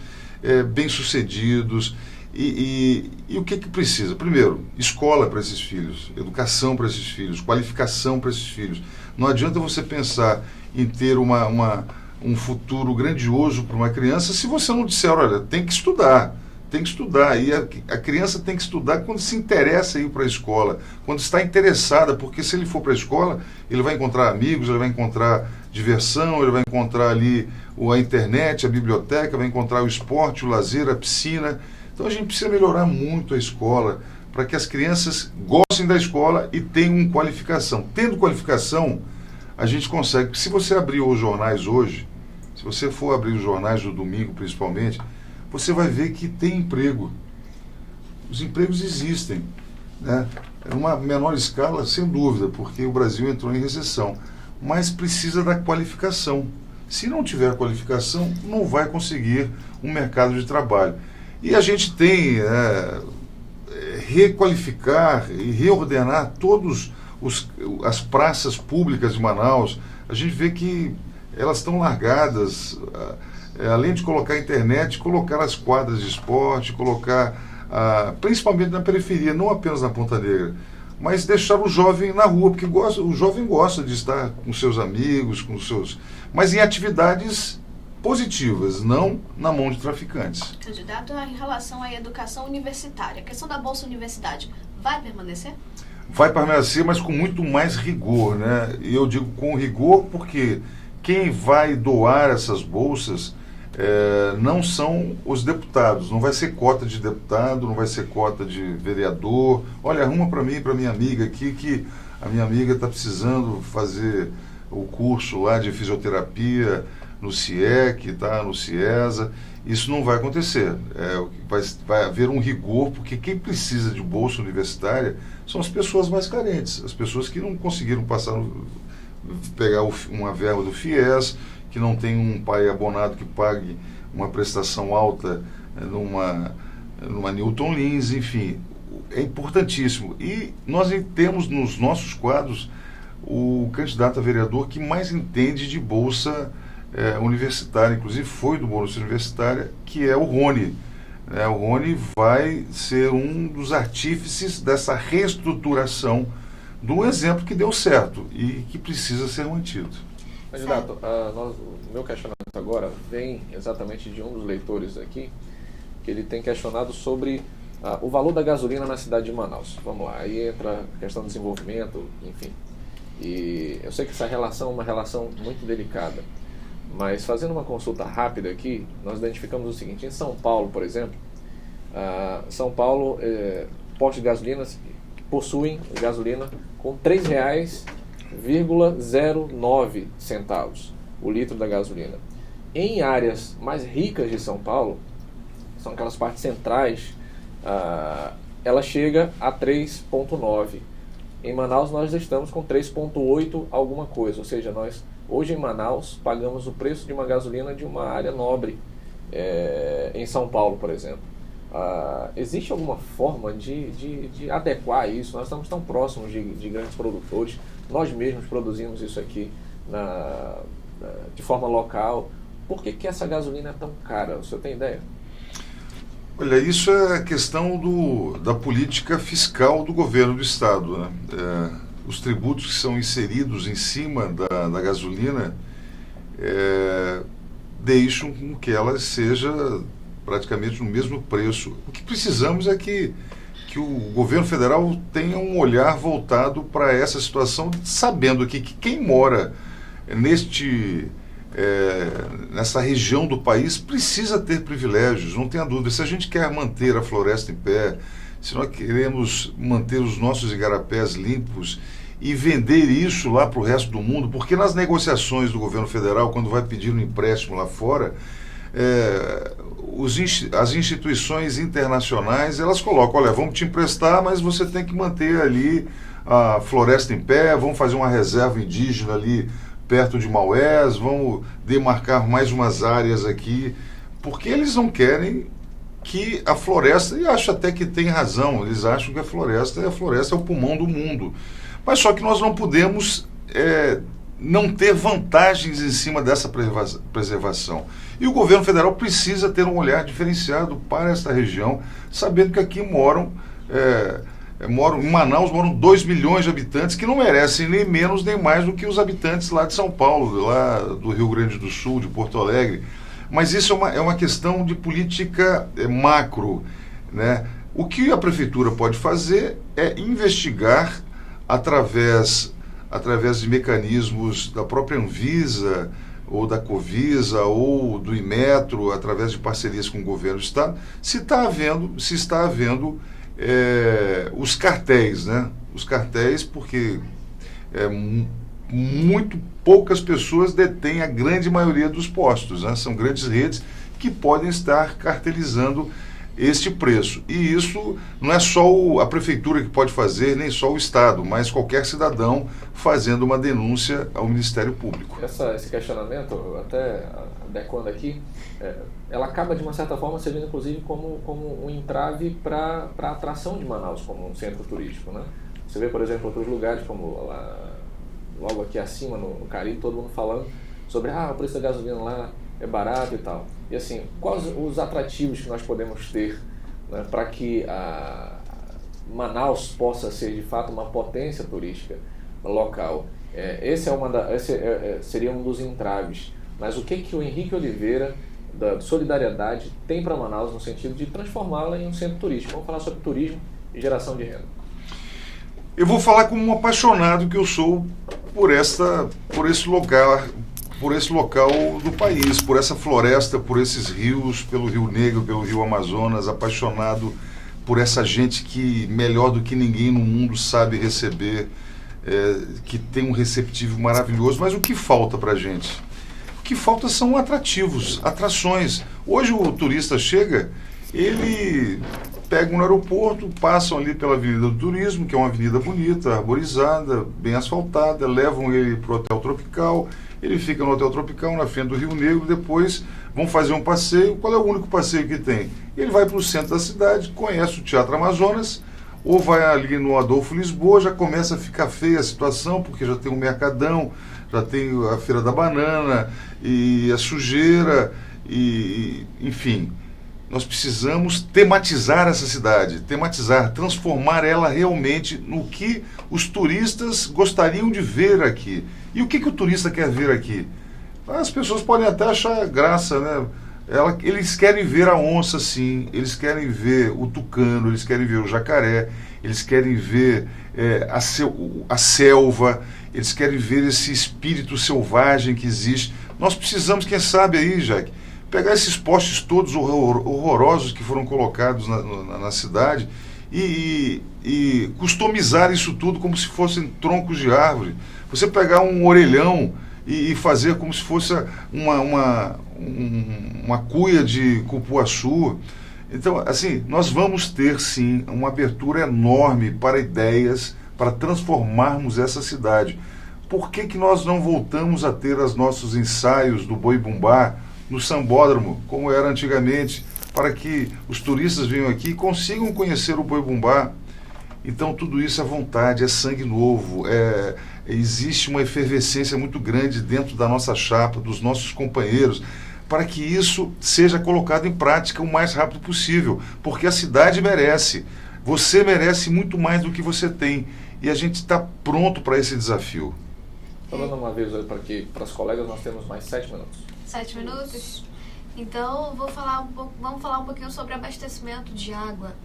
Speaker 2: bem-sucedidos. E o que precisa? Primeiro, escola para esses filhos, educação para esses filhos, qualificação para esses filhos. Não adianta você pensar em ter um futuro grandioso para uma criança se você não disser, olha, tem que estudar. Tem que estudar, e a criança tem que estudar quando se interessa em ir para a escola, quando está interessada, porque se ele for para a escola, ele vai encontrar amigos, ele vai encontrar diversão, ele vai encontrar ali a internet, a biblioteca, vai encontrar o esporte, o lazer, a piscina. Então a gente precisa melhorar muito a escola, para que as crianças gostem da escola e tenham qualificação. Tendo qualificação, a gente consegue. Se você abrir os jornais hoje, se você for abrir os jornais do domingo principalmente, você vai ver que tem emprego. Os empregos existem, né? É uma menor escala, sem dúvida, porque o Brasil entrou em recessão, mas precisa da qualificação. Se não tiver qualificação, não vai conseguir um mercado de trabalho. E a gente tem requalificar e reordenar todas as praças públicas de Manaus. A gente vê que elas estão largadas. Além de colocar a internet, colocar as quadras de esporte, colocar, principalmente na periferia, não apenas na Ponta Negra, mas deixar o jovem na rua, porque o jovem gosta de estar com seus amigos, mas em atividades positivas, não na mão de traficantes.
Speaker 4: Candidato, em relação à educação universitária, a questão da Bolsa Universidade vai permanecer?
Speaker 2: Vai permanecer, mas com muito mais rigor, né? E eu digo com rigor porque quem vai doar essas bolsas não são os deputados, não vai ser cota de deputado, não vai ser cota de vereador. Olha, arruma para mim e para minha amiga aqui, que a minha amiga está precisando fazer o curso lá de fisioterapia no CIEC, tá, no CIESA. Isso não vai acontecer. Vai haver um rigor, porque quem precisa de bolsa universitária são as pessoas mais carentes, as pessoas que não conseguiram pegar uma verba do FIES, que não tem um pai abonado que pague uma prestação alta numa Newton Lins, enfim, é importantíssimo. E nós temos nos nossos quadros o candidato a vereador que mais entende de bolsa universitária, inclusive foi do Bolsa Universitária, que é o Rony. O Rony vai ser um dos artífices dessa reestruturação do exemplo que deu certo e que precisa ser mantido.
Speaker 1: Candidato, o meu questionamento agora vem exatamente de um dos leitores aqui, que ele tem questionado sobre o valor da gasolina na cidade de Manaus. Vamos lá, aí entra a questão do desenvolvimento, enfim. E eu sei que essa relação é uma relação muito delicada, mas fazendo uma consulta rápida aqui, nós identificamos o seguinte: em São Paulo, por exemplo, São Paulo, postos de gasolina possuem gasolina com R$ 3,09 o litro da gasolina. Em áreas mais ricas de São Paulo, são aquelas partes centrais, ela chega a 3,9. Em Manaus nós estamos com 3,8 alguma coisa, ou seja, nós hoje em Manaus pagamos o preço de uma gasolina de uma área nobre, em São Paulo, por exemplo. Existe alguma forma de adequar isso? Nós estamos tão próximos de grandes produtores, nós mesmos produzimos isso aqui de forma local. Por que essa gasolina é tão cara? O senhor tem ideia?
Speaker 2: Olha, isso é questão da política fiscal do governo do Estado, né? Os tributos que são inseridos em cima da gasolina deixam com que ela seja praticamente no mesmo preço. O que precisamos é que o governo federal tenha um olhar voltado para essa situação, sabendo que quem mora nessa região do país precisa ter privilégios, não tenha dúvida. Se a gente quer manter a floresta em pé, se nós queremos manter os nossos igarapés limpos e vender isso lá para o resto do mundo, porque nas negociações do governo federal, quando vai pedir um empréstimo lá fora, as instituições internacionais, elas colocam, olha, vamos te emprestar, mas você tem que manter ali a floresta em pé, vamos fazer uma reserva indígena ali perto de Maués, vamos demarcar mais umas áreas aqui, porque eles não querem que a floresta, e acho até que tem razão, eles acham que a floresta é o pulmão do mundo. Mas só que nós não podemos não ter vantagens em cima dessa preservação. E o governo federal precisa ter um olhar diferenciado para esta região, sabendo que aqui em Manaus moram 2 milhões de habitantes que não merecem nem menos nem mais do que os habitantes lá de São Paulo, lá do Rio Grande do Sul, de Porto Alegre. Mas isso é uma questão de política macro, né? O que a prefeitura pode fazer é investigar através de mecanismos da própria Anvisa, ou da Covisa, ou do Inmetro, através de parcerias com o governo do Estado, se está havendo os cartéis, né? Os cartéis, porque muito poucas pessoas detêm a grande maioria dos postos, né? São grandes redes que podem estar cartelizando este preço. E isso não é só a prefeitura que pode fazer, nem só o Estado, mas qualquer cidadão fazendo uma denúncia ao Ministério Público.
Speaker 1: Esse questionamento, até adequando aqui, ela acaba de uma certa forma servindo inclusive como um entrave para a atração de Manaus como um centro turístico, né? Você vê, por exemplo, outros lugares como logo aqui acima no Caribe, todo mundo falando sobre o preço da gasolina lá é barato e tal. E assim, quais os atrativos que nós podemos ter, né, para que Manaus possa ser de fato uma potência turística local? Esse seria um dos entraves. Mas o que o Henrique Oliveira, da Solidariedade, tem para Manaus no sentido de transformá-la em um centro turístico? Vamos falar sobre turismo e geração de renda.
Speaker 2: Eu vou falar como um apaixonado que eu sou por esse local do país, por essa floresta, por esses rios, pelo Rio Negro, pelo Rio Amazonas, apaixonado por essa gente que melhor do que ninguém no mundo sabe receber, que tem um receptivo maravilhoso. Mas o que falta para a gente? O que falta são atrações. Hoje o turista chega, ele pega no aeroporto, passam ali pela Avenida do Turismo, que é uma avenida bonita, arborizada, bem asfaltada, levam ele para o Hotel Tropical, ele fica no Hotel Tropical, na frente do Rio Negro, depois vão fazer um passeio. Qual é o único passeio que tem? Ele vai para o centro da cidade, conhece o Teatro Amazonas, ou vai ali no Adolfo Lisboa, já começa a ficar feia a situação, porque já tem um mercadão, já tem a Feira da Banana, e a sujeira, enfim. Nós precisamos tematizar essa cidade, transformar ela realmente no que os turistas gostariam de ver aqui. E o que o turista quer ver aqui? As pessoas podem até achar graça, né? Eles querem ver a onça, sim, eles querem ver o tucano, eles querem ver o jacaré, eles querem ver a selva, eles querem ver esse espírito selvagem que existe. Nós precisamos, quem sabe aí, Jaque, pegar esses postes todos horrorosos que foram colocados na cidade e customizar isso tudo como se fossem troncos de árvore. Você pegar um orelhão e fazer como se fosse uma cuia de cupuaçu. Então, assim, nós vamos ter, sim, uma abertura enorme para ideias, para transformarmos essa cidade. Por que nós não voltamos a ter os nossos ensaios do Boi-Bumbá no Sambódromo, como era antigamente, para que os turistas venham aqui e consigam conhecer o Boi-Bumbá? Então, tudo isso é vontade, é sangue novo, existe uma efervescência muito grande dentro da nossa chapa, dos nossos companheiros, para que isso seja colocado em prática o mais rápido possível, porque a cidade merece, você merece muito mais do que você tem, e a gente está pronto para esse desafio.
Speaker 1: Falando uma vez para os colegas, nós temos mais 7 minutos.
Speaker 3: 7 minutos? Então, vamos falar um pouquinho sobre abastecimento de água.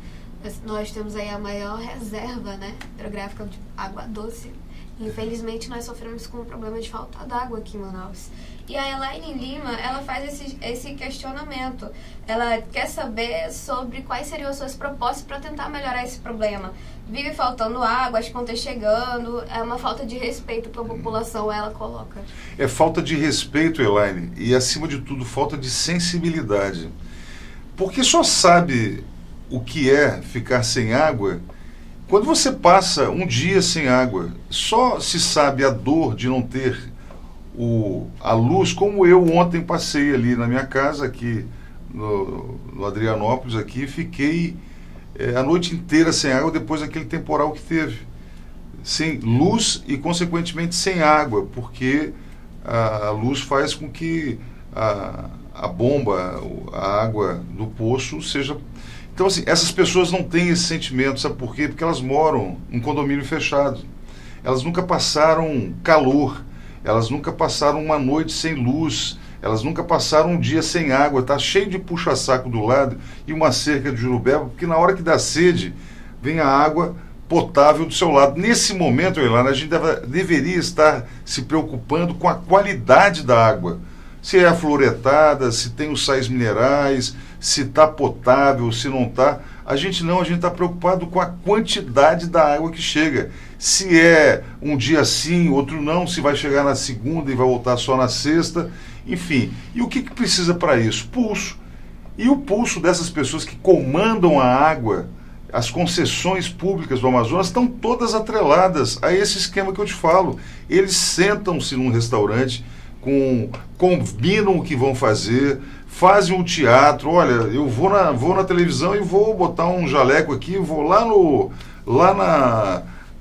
Speaker 3: Nós temos aí a maior reserva, né, hidrográfica de água doce. Infelizmente, nós sofremos com o problema de falta d'água aqui em Manaus. E a Elaine Lima, ela faz esse questionamento. Ela quer saber sobre quais seriam as suas propostas para tentar melhorar esse problema. Vive faltando água, as contas chegando, é uma falta de respeito para a população, ela coloca.
Speaker 2: É falta de respeito, Elaine, e acima de tudo, falta de sensibilidade. Porque só sabe o que é ficar sem água quando você passa um dia sem água. Só se sabe a dor de não ter a luz, como eu ontem passei ali na minha casa, aqui no Adrianópolis, aqui, fiquei a noite inteira sem água depois daquele temporal que teve. sem luz e, consequentemente, sem água, porque a luz faz com que a bomba, a água do poço seja... Então, assim, essas pessoas não têm esse sentimento, sabe por quê? Porque elas moram em condomínio fechado. Elas nunca passaram calor, elas nunca passaram uma noite sem luz, elas nunca passaram um dia sem água, tá cheio de puxa-saco do lado e uma cerca de jurubeba, porque na hora que dá sede, vem a água potável do seu lado. Nesse momento, Elana, a gente deveria estar se preocupando com a qualidade da água. Se é afloretada, se tem os sais minerais, se está potável, se não está. A gente está preocupado com a quantidade da água que chega. Se é um dia sim, outro não, se vai chegar na segunda e vai voltar só na sexta, enfim. E o que precisa para isso? Pulso. E o pulso dessas pessoas que comandam a água, as concessões públicas do Amazonas, estão todas atreladas a esse esquema que eu te falo. Eles sentam-se num restaurante, combinam o que vão fazer, fazem um teatro. Olha, eu vou na televisão e vou botar um jaleco aqui, vou lá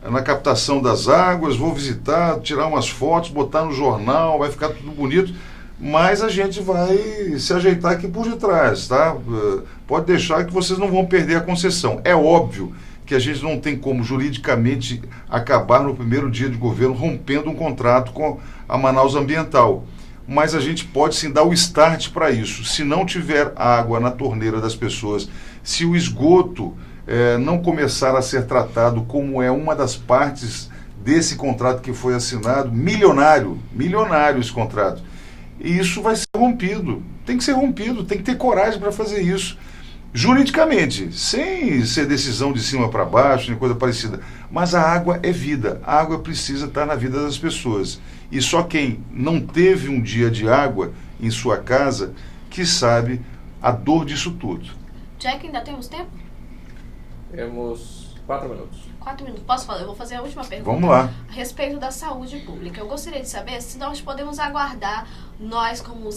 Speaker 2: na captação das águas, vou visitar, tirar umas fotos, botar no jornal, vai ficar tudo bonito, mas a gente vai se ajeitar aqui por detrás, tá? Pode deixar que vocês não vão perder a concessão. É óbvio que a gente não tem como juridicamente acabar no primeiro dia de governo rompendo um contrato com a Manaus Ambiental, mas a gente pode sim dar o start para isso. Se não tiver água na torneira das pessoas, se o esgoto não começar a ser tratado como é uma das partes desse contrato que foi assinado, milionário esse contrato, e isso vai ser rompido. Tem que ser rompido, tem que ter coragem para fazer isso. Juridicamente, sem ser decisão de cima para baixo, nem coisa parecida. Mas a água é vida, a água precisa estar na vida das pessoas. E só quem não teve um dia de água em sua casa que sabe a dor disso tudo.
Speaker 4: Jack, ainda temos tempo?
Speaker 1: Temos 4 minutos.
Speaker 4: 4 minutos. Posso falar? Eu vou fazer a última pergunta.
Speaker 2: Vamos lá.
Speaker 4: A respeito da saúde pública. Eu gostaria de saber se nós podemos aguardar, nós como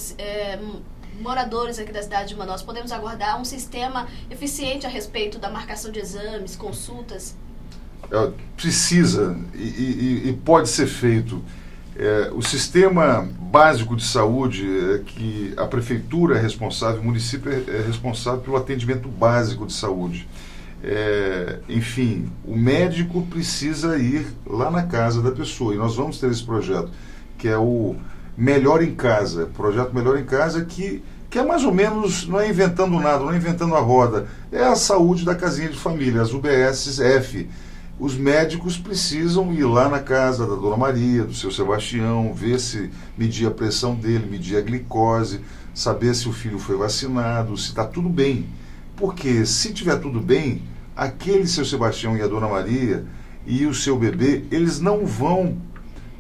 Speaker 4: moradores aqui da cidade de Manaus, podemos aguardar um sistema eficiente a respeito da marcação de exames, consultas?
Speaker 2: Precisa e pode ser feito. O sistema básico de saúde, que a prefeitura é responsável, o município é responsável pelo atendimento básico de saúde. Enfim, o médico precisa ir lá na casa da pessoa, e nós vamos ter esse projeto, que é o Melhor em Casa, projeto Melhor em Casa, que é mais ou menos, não é inventando nada, não é inventando a roda, é a saúde da casinha de família, as UBSs F. Os médicos precisam ir lá na casa da Dona Maria, do seu Sebastião, ver se medir a pressão dele, medir a glicose, saber se o filho foi vacinado, se está tudo bem. Porque se tiver tudo bem, aquele seu Sebastião e a Dona Maria e o seu bebê, eles não vão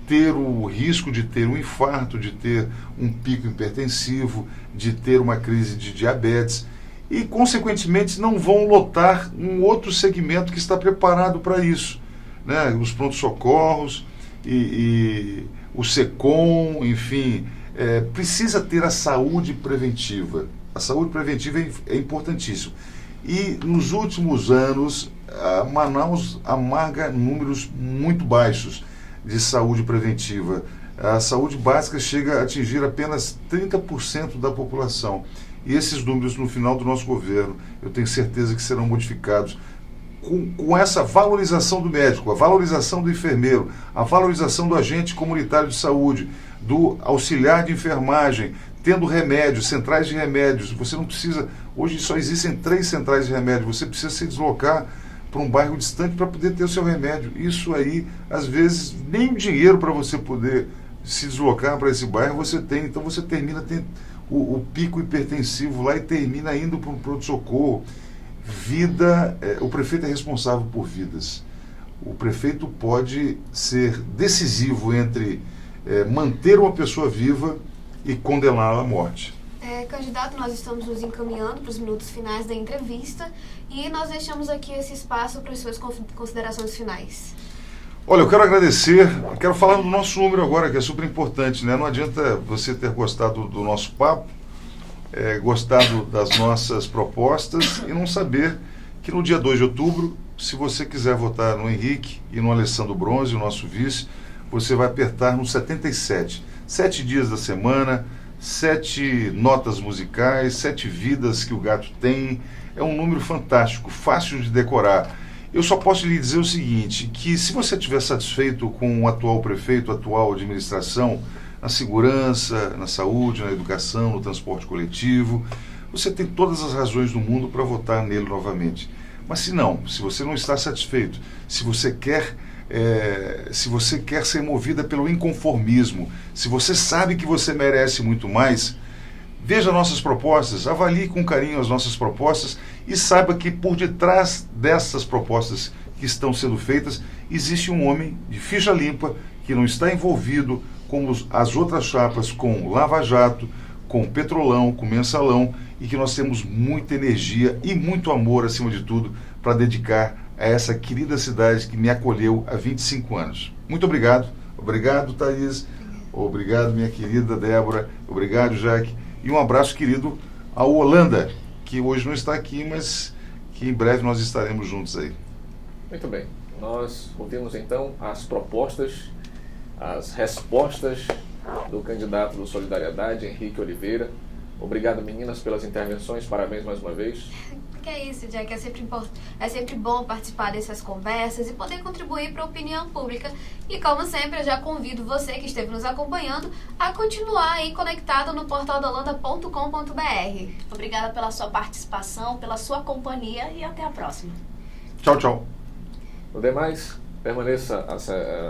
Speaker 2: ter o risco de ter um infarto, de ter um pico hipertensivo, de ter uma crise de diabetes e, consequentemente, não vão lotar um outro segmento que está preparado para isso, né? Os prontos-socorros e o SECOM, enfim, precisa ter a saúde preventiva. A saúde preventiva é importantíssima. E, nos últimos anos, Manaus amarga números muito baixos de saúde preventiva. A saúde básica chega a atingir apenas 30% da população. E esses números, no final do nosso governo, eu tenho certeza que serão modificados com essa valorização do médico, a valorização do enfermeiro, a valorização do agente comunitário de saúde, do auxiliar de enfermagem, tendo remédios, centrais de remédios. Você não precisa... Hoje só existem 3 centrais de remédio. Você precisa se deslocar para um bairro distante para poder ter o seu remédio. Isso aí, às vezes, nem dinheiro para você poder se deslocar para esse bairro você tem. Então você termina tendo o pico hipertensivo lá e termina indo para um pronto-socorro. O prefeito é responsável por vidas. O prefeito pode ser decisivo entre manter uma pessoa viva e condená-la à morte.
Speaker 3: Candidato, nós estamos nos encaminhando para os minutos finais da entrevista e nós deixamos aqui esse espaço para as suas considerações finais.
Speaker 2: Olha, eu quero agradecer, quero falar do nosso número agora, que é super importante, né? Não adianta você ter gostado do nosso papo, gostado das nossas propostas e não saber que no dia 2 de outubro se você quiser votar no Henrique e no Alessandro Bronze, o nosso vice, você vai apertar no 77. 7 dias da semana, 7 notas musicais, 7 vidas que o gato tem. É um número fantástico, fácil de decorar. Eu só posso lhe dizer o seguinte, que se você estiver satisfeito com o atual prefeito, a atual administração, na segurança, na saúde, na educação, no transporte coletivo, você tem todas as razões do mundo para votar nele novamente. Mas se não, se você não está satisfeito, se você quer ser movida pelo inconformismo, se você sabe que você merece muito mais, veja nossas propostas, avalie com carinho as nossas propostas e saiba que por detrás dessas propostas que estão sendo feitas, existe um homem de ficha limpa que não está envolvido como as outras chapas com Lava Jato, com Petrolão, com Mensalão, e que nós temos muita energia e muito amor, acima de tudo, para dedicar a essa querida cidade que me acolheu há 25 anos. Muito obrigado. Obrigado, Thaís. Obrigado, minha querida Débora. Obrigado, Jaque. E um abraço querido ao Holanda, que hoje não está aqui, mas que em breve nós estaremos juntos aí.
Speaker 1: Muito bem. Nós ouvimos então as propostas, as respostas do candidato do Solidariedade, Henrique Oliveira. Obrigado, meninas, pelas intervenções. Parabéns mais uma vez.
Speaker 3: Que é isso, Jack. É sempre bom participar dessas conversas e poder contribuir para a opinião pública. E como sempre, eu já convido você que esteve nos acompanhando a continuar aí conectado no portaldolanda.com.br.
Speaker 4: Obrigada pela sua participação, pela sua companhia e até a próxima.
Speaker 2: Tchau, tchau.
Speaker 1: No demais, permaneça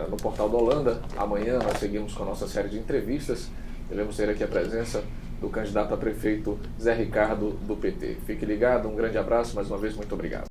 Speaker 1: no Portal da Holanda. Amanhã nós seguimos com a nossa série de entrevistas. Devemos ter aqui a presença do candidato a prefeito Zé Ricardo, do PT. Fique ligado, um grande abraço, mais uma vez, muito obrigado.